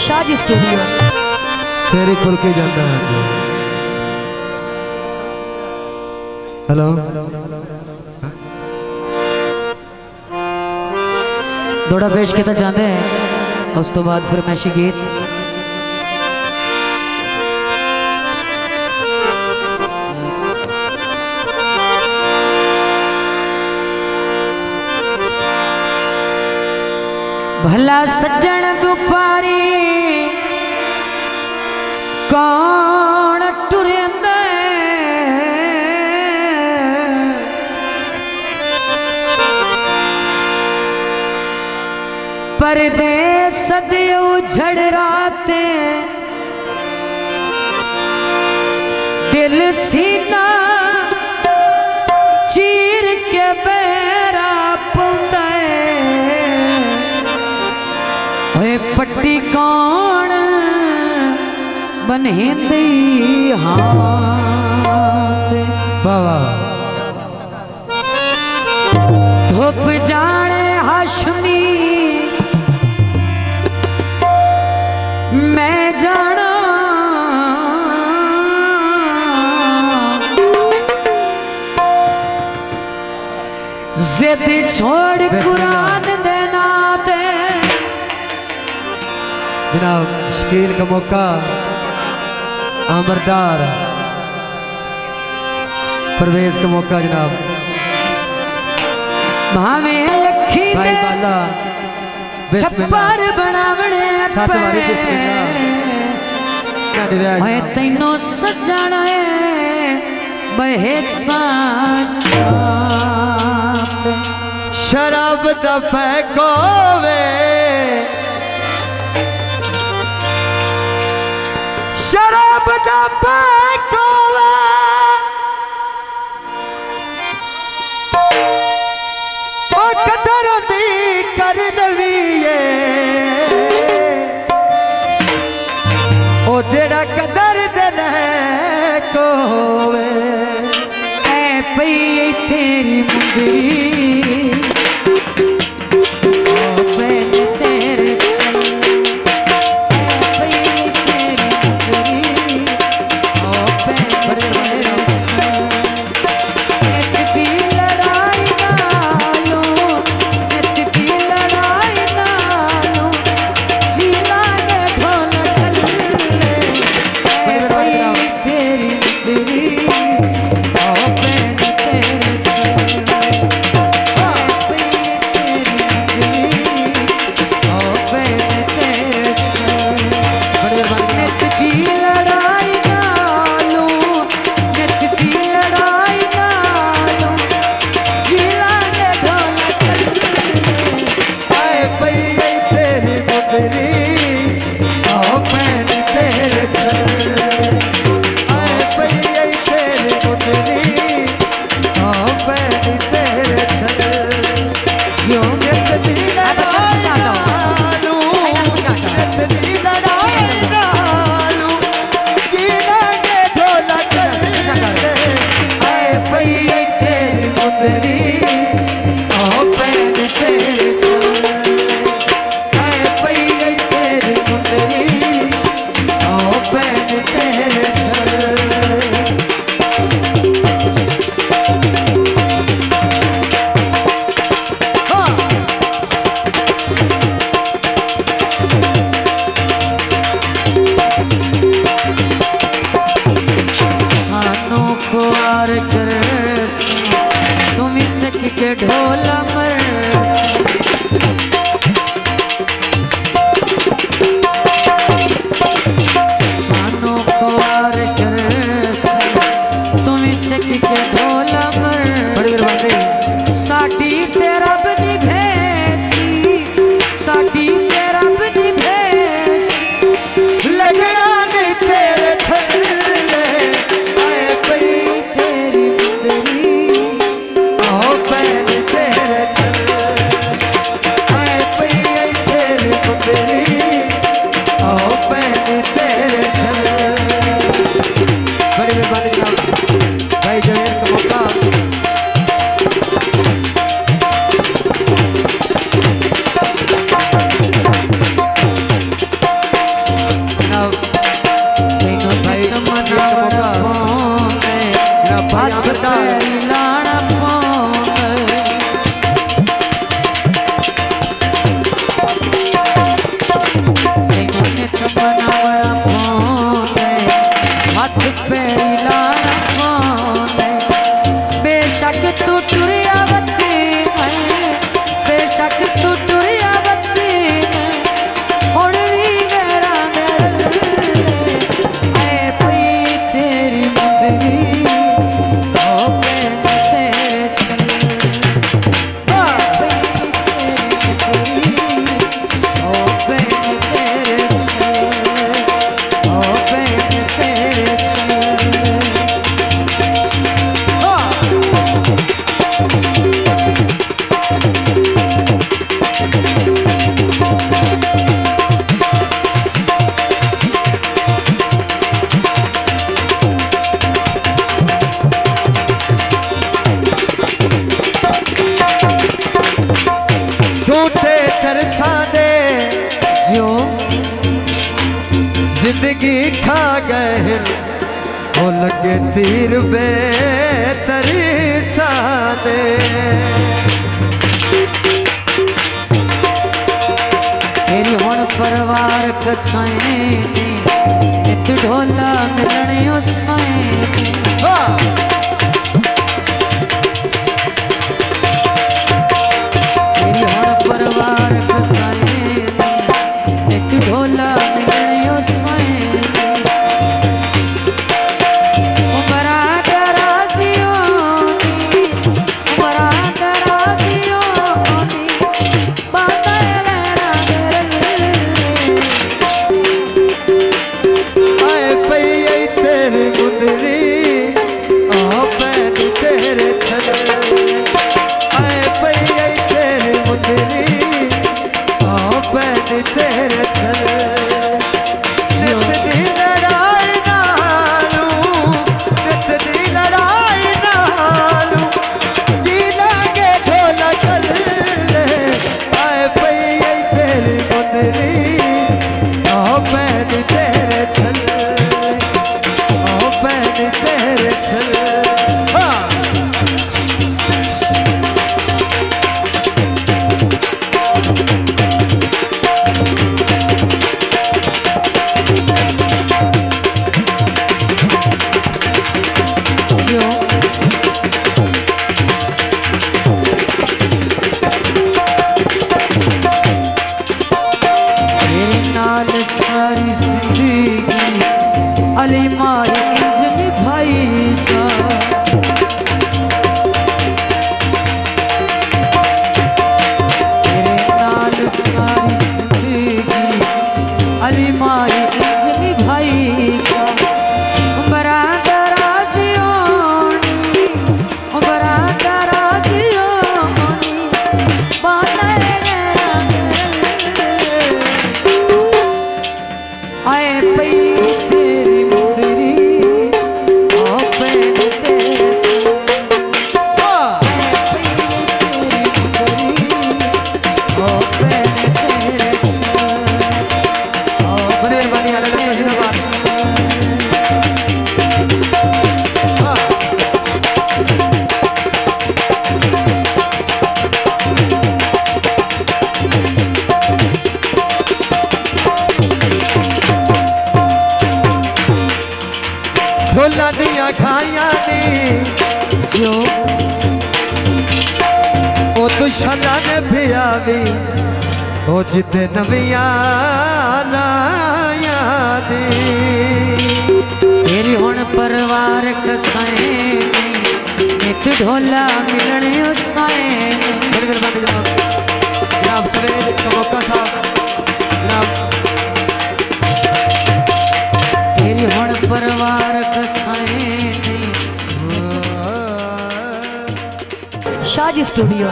Shah studio शेरी खुल के जाता है। हेलो थोड़ा पेश किया चाहते हैं उस तो बाद फिर मैशी गीत भला सज्जन दुपारी कौन टुरेंदा परदेस दे उजड़ राते दिल सीना चीर के बेरा पौंदा पट्टी कौन बन्हेंदी हाथ धुप जाने हाशमी मैं जाना जिद छोड़ कुरान देना दे जनाब शकील का मौका आमरदार परवेज का मौका जनाब भावे लखी भाई बाला छप्पर बनावणे सतवारी बिस्मिल्लाह मैं तैनो सजना बहे शराब दा पैकोवे शराब दा पैकोवा ओ कदर दी कर नवीए ओ जेड़ा कदर दे कोवे ऐ पई तेरी मुंदरी जिंदगी खा गए हो लगे तीर बेतरी सादे तेरी हुण परिवार कसाए इत ढोला मिलने उसाए तेरी हुण परिवार कसाए इत ढोला मिलने उसाए तेरे छल नित दी लड़ाई नालू नित दी लड़ाई नालू जी लागे ढोला कल आए पई तेरी मुंदरी ओ पैन तेरे छल ओ पैन तेरे छल सारी जिंदगी अली मारी इंजनी भाई जा तेरे नाल सारी जिंदगी अली मारी इंजनी भाई जा उमरा दराजियोनी उमरा दराजियोनी बाने आए पई तेरी मुंदरी ओ पैन तेरे ढोला दिया खाया नी जो ओ दुशाला ने भी आवी ओ जिते नविया लाया नी तेरी हुण परिवार कसाए नित ढोला मिलने उसाए बड़ी मेहरबानी जनाब जवेद कमोका साहब जनाब तेरी हुण परिवार कसाए शाजी स्टूडियो।